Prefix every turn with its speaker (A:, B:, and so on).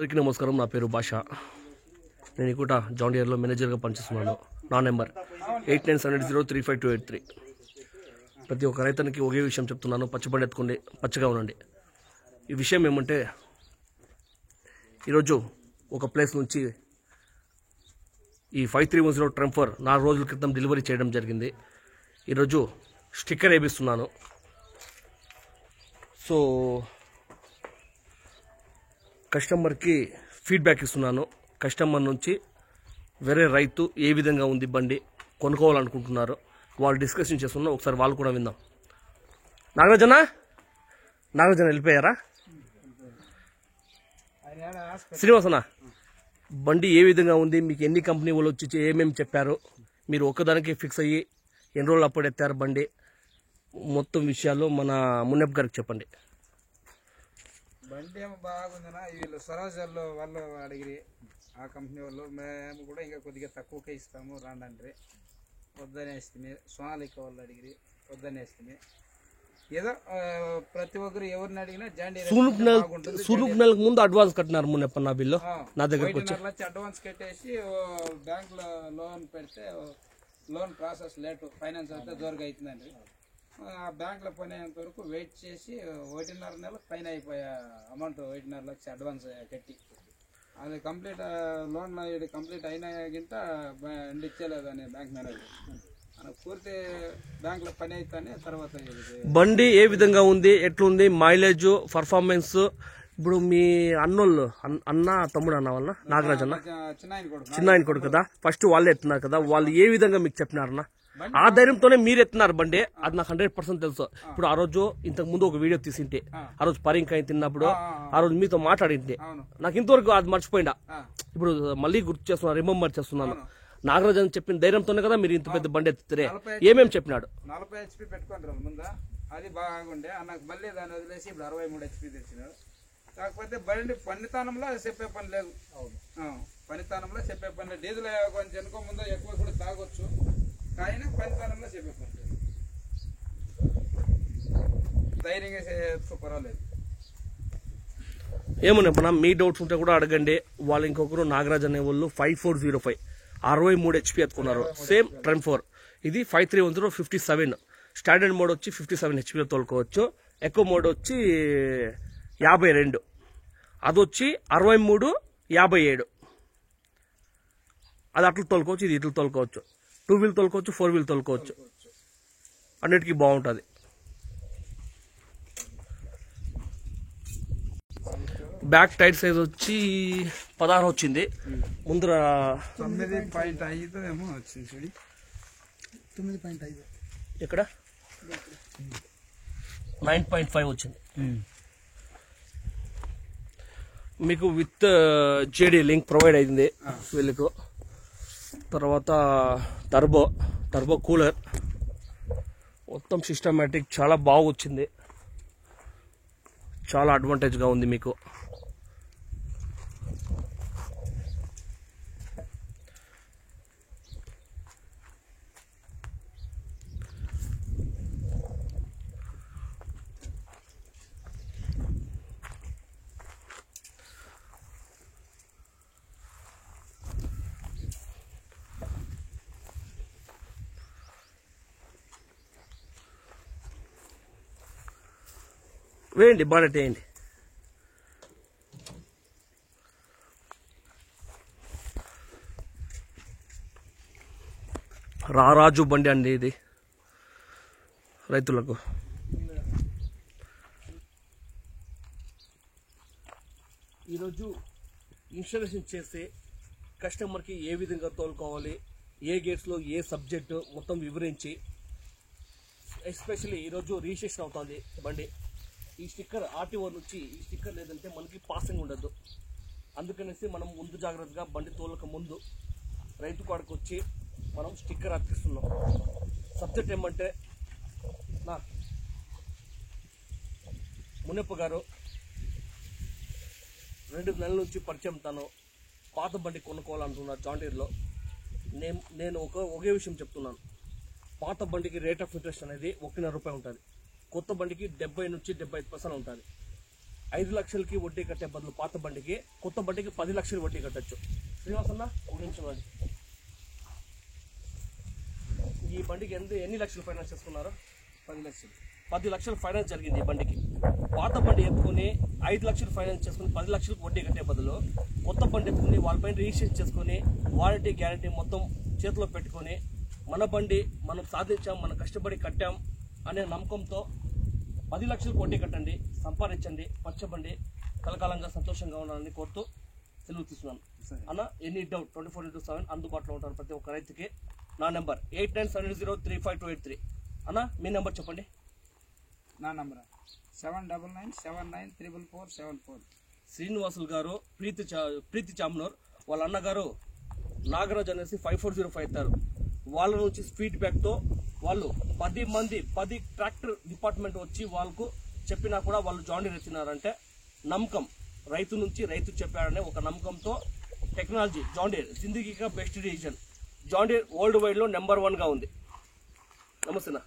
A: అందరికీ నమస్కారం. నా పేరు భాష. నేను ఇక్కడ జాన్ డియర్లో మేనేజర్గా పనిచేస్తున్నాను. నా నెంబర్ 89703523. ప్రతి ఒక్క రైతానికి ఒకే విషయం చెప్తున్నాను, పచ్చబండి ఎత్తుకోండి, పచ్చగా ఉండండి. ఈ విషయం ఏమంటే, ఈరోజు ఒక ప్లేస్ నుంచి ఈ 5310 ట్రంఫర్ 4 రోజుల క్రితం డెలివరీ చేయడం జరిగింది. ఈరోజు స్టిక్కర్ వేపిస్తున్నాను. సో కస్టమర్కి ఫీడ్బ్యాక్ ఇస్తున్నాను. కస్టమర్ నుంచి వేరే రైతు ఏ విధంగా ఉంది బండి కొనుక్కోవాలనుకుంటున్నారు, వాళ్ళు డిస్కషన్ చేస్తున్నారు. ఒకసారి వాళ్ళు కూడా విందాం. నాగరాజన వెళ్ళిపోయారా? శ్రీనివాసన, బండి ఏ విధంగా ఉంది, మీకు ఎన్ని కంపెనీ వాళ్ళు వచ్చి ఏమేమి చెప్పారు, మీరు ఒక్కదానికి ఫిక్స్ అయ్యి ఎన్ని రోజులు అప్పుడు ఎత్తారు బండి, మొత్తం విషయాలు మన మున్నప్ప గారికి చెప్పండి.
B: బండి ఏమో బాగుందనా, వీళ్ళు సరోజర్లో వాళ్ళు అడిగిరి, ఆ కంపెనీ వాళ్ళు. మేము కూడా ఇంకా కొద్దిగా తక్కువకే ఇస్తాము రాండి వద్దనేస్తుంది. సోనాలిక వాళ్ళు అడిగిరి, వద్దనేస్తుంది. ఏదో ప్రతి ఒక్కరు ఎవరిని అడిగినా
A: సూలుపు నెలకు ముందు అడ్వాన్స్ కట్టినారు మున్నప్ప నా బిల్లు నా దగ్గర
B: అడ్వాన్స్ కట్టేసి బ్యాంక్ లో లోన్ పెడితే లోన్ ప్రాసెస్ లేటు, ఫైనాన్స్ అయితే జోరుగా అవుతుందండి. బ్యాంక్ లో పోయినంత వరకు వెయిట్ చేసి 1.5 నెల ఫైన్ అయిపోయా అమౌంట్ 1.5 లక్ష అడ్వాన్స్ కట్టి, అది కంప్లీట్ లోన్ కంప్లీట్ అయినా గింట ఇచ్చేలేదని బ్యాంక్ మేనేజర్ పూర్తి బ్యాంక్ లో పని అయితేనే తర్వాత.
A: బండి ఏ విధంగా ఉంది, ఎట్లుంది, మైలేజ్, పర్ఫార్మెన్స్? ఇప్పుడు మీ అన్నోళ్ళు అన్న తమ్ముడు అన్న వాళ్ళ నాగరాజ్ అన్న చిన్న కొడుకు కదా, ఫస్ట్ వాళ్ళే ఎత్తున్నారు కదా, వాళ్ళు ఏ విధంగా మీకు చెప్పినారన్నా? ఆ ధైర్యంతోనే మీరు ఎత్తున్నారు బండి, అది నాకు 100% తెలుసు. ఇప్పుడు ఆ రోజు ఇంతకు ముందు ఒక వీడియో తీసింటే, ఆ రోజు పరింకాయ తిన్నప్పుడు ఆ రోజు మీతో మాట్లాడింటే, నాకు ఇంతవరకు అది మర్చిపోయిందా. ఇప్పుడు మళ్ళీ గుర్తు చేస్తున్నా, రిమెంబర్ చేస్తున్నాను. నాగరాజ్ అని చెప్పిన ధైర్యంతోనే కదా మీరు ఇంత పెద్ద బండి ఎత్తుతారే. ఏమేమి చెప్పినాడు?
B: 40 HP పెట్టుకుంటారు ముందా, అది బాగుండే. నాకు మళ్ళీ దాన్ని వదిలేసి ఇప్పుడు 63 HP తెచ్చినాడు. కాకపోతే బండి పనితనంలో చెప్పే పని లేదు, పనితనంలో చెప్పే పని లేదు. డీజిల్ కొంచెం వెనుక ముందు ఎక్కువ కూడా తాగొచ్చు, కానీ పనితనంలో చెప్పే పని లేదు. ధైర్యంగా పర్వాలేదు.
A: ఏమన్నా మీ డౌట్స్ ఉంటే కూడా అడగండి. వాళ్ళు ఇంకొకరు నాగరాజ్ అనే వాళ్ళు 5405 63 HP ఎత్తుకున్నారు, సేమ్ ట్రెండ్ 4. ఇది 5310 57. స్టాండర్డ్ మోడ్ వచ్చి 57 HP తోలుకోవచ్చు. ఎక్కువ మోడ్ వచ్చి 52, అది వచ్చి 63 57. అది అట్లా తోలుకోవచ్చు, ఇది ఇట్లా తోలుకోవచ్చు. 2 వీల్ తోలుకోవచ్చు, 4 వీల్ తోలుకోవచ్చు, అన్నిటికీ బాగుంటుంది. బ్యాక్ టైర్ సైజ్ వచ్చి 16 వచ్చింది, ముందర
B: 9.5 ఏమో వచ్చింది.
A: 9.5 ఇక్కడ 9.5 వచ్చింది. మీకు విత్ జేడీ లింక్ ప్రొవైడ్ అయింది వీళ్ళకు. తర్వాత టర్బో కూలర్, మొత్తం సిస్టమేటిక్ చాలా బాగా వచ్చింది, చాలా అడ్వాంటేజ్గా ఉంది మీకు. వేయండి, బానెట్ వేయండి. రారాజు బండి అండి ఇది రైతులకు. ఈరోజు ఇన్స్టాలేషన్ చేస్తే కస్టమర్కి ఏ విధంగా తోలుకోవాలి, ఏ గేట్స్లో ఏ సబ్జెక్టు మొత్తం వివరించి, ఎస్పెషల్లీ ఈరోజు రిజిస్ట్రేషన్ అవుతుంది బండి. ఈ స్టిక్కర్ ఆర్టీఓ నుంచి ఈ స్టిక్కర్ లేదంటే మనకి పాసింగ్ ఉండదు. అందుకనేసి మనం ముందు జాగ్రత్తగా బండి తోలక ముందు రైతు కాడకు వచ్చి మనం స్టిక్కర్ అతికిస్తున్నాం. సబ్జెక్ట్ ఏమంటే, నా మున్నప్ప గారు 2 నెలల నుంచి పరిచయం, తను పాత బండి కొనుక్కోవాలంటున్నారు జాన్ డీర్లో. నేను ఒకే విషయం చెప్తున్నాను, పాత బండికి రేట్ ఆఫ్ ఇంట్రెస్ట్ అనేది 1.5 రూపాయి ఉంటుంది, కొత్త బండికి 70 నుంచి 75% ఉంటుంది. 5 లక్షలకి వడ్డీ కట్టే బదులు పాత బండికి కొత్త బండికి 10 లక్షలు వడ్డీ కట్టచ్చు. శ్రీనివాస్ అన్న ఊహించండి, ఈ బండికి ఎన్ని లక్షలు ఫైనాన్స్ చేసుకున్నారు?
B: 10 లక్షలు.
A: 10 లక్షలు ఫైనాన్స్ జరిగింది ఈ బండికి. పాత బండి ఎత్తుకుని 5 లక్షలు ఫైనాన్స్ చేసుకుని 10 లక్షలకు వడ్డీ కట్టే బదులు కొత్త బండి ఎత్తుకుని వాళ్ళపైన రిజిస్ట్రేషన్ చేసుకుని వారంటీ గ్యారంటీ మొత్తం చేతిలో పెట్టుకొని మన బండి మనం సాధించాం, మనం కష్టపడి కట్టాం అనే నమ్మకంతో 10 లక్షలకు వడ్డీ కట్టండి, సంపాదించండి, పచ్చబండి కలకాలంగా సంతోషంగా ఉండాలని కోరుతూ సెలవు తీసుకున్నాను. అన్న ఎనీ డౌట్ 24/7 అందుబాటులో ఉంటారు ప్రతి ఒక్క రైతుకి. నా నెంబర్ 89703523. అన్న మీ నెంబర్ చెప్పండి.
B: నా నంబర్ 7997944474.
A: శ్రీనివాసులు గారు ప్రీతి చామ్నూర్, వాళ్ళ అన్నగారు నాగరాజ్ అనేసి 5405 ఎత్తారు. వాళ్ళ నుంచి ఫీడ్బ్యాక్తో వాళ్ళు 10 ట్రాక్టర్ డిపార్ట్మెంట్ వచ్చి వాళ్ళకు చెప్పినా కూడా వాళ్ళు జాన్ డీర్ ఎత్తినారంటే నమ్మకం, రైతు నుంచి రైతు చెప్పాడనే ఒక నమ్మకంతో టెక్నాలజీ జాన్ డీర్ జిందగీగా best decision. John Deere world వైడ్లో నెంబర్ 1గా ఉంది. నమస్తేనా.